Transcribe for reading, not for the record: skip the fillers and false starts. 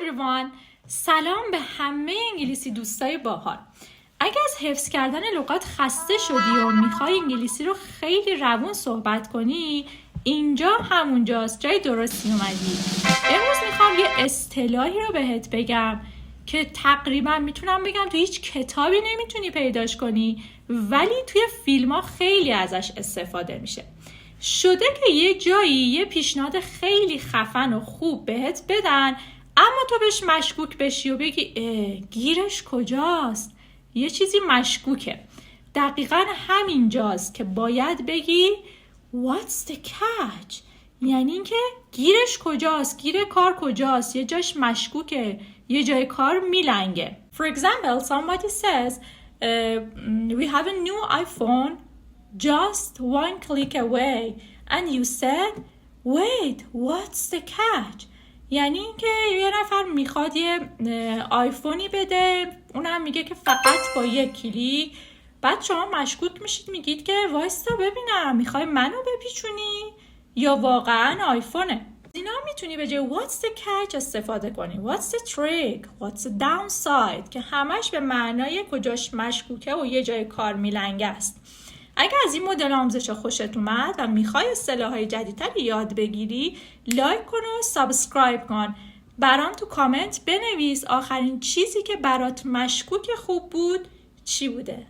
everyone. سلام به همه انگلیسی دوستای باحال. اگه از حفظ کردن لغات خسته شدی و میخوای انگلیسی رو خیلی روون صحبت کنی، اینجا همونجاست، جای درستی اومدی. امروز میخوام یه اصطلاحی رو بهت بگم که تقریبا میتونم بگم تو هیچ کتابی نمیتونی پیداش کنی، ولی توی فیلم ها خیلی ازش استفاده میشه. شده که یه جایی یه پیشنهاد خیلی خفن و خوب بهت بدن، اما تو بهش مشکوک بشی و بگی گیرش کجاست؟ یه چیزی مشکوکه. دقیقاً همینجاست که باید بگی What's the catch؟ یعنی اینکه گیرش کجاست؟ گیر کار کجاست؟ یه جاش مشکوکه، یه جای کار میلنگه. For example, somebody says we have a new iPhone just one click away and you said wait, what's the catch؟ یعنی اینکه یه نفر میخواد یه آیفونی بده، اونم میگه که فقط با یک کلیک. بعد شما مشکوک میشید، میگید که وایستا ببینم میخوای منو بپیچونی یا واقعا آیفونه. اینا میتونی به جای what's the catch استفاده کنی. what's the trick؟ what's the downside؟ که همش به معنای کجاش مشکوکه و یه جای کار میلنگه است. اگر از این مدل آموزش خوشت اومد و میخوای اصطلاحات جدیدتر یاد بگیری، لایک کن و سابسکرایب کن. برام تو کامنت بنویس آخرین چیزی که برات مشکوک خوب بود چی بوده.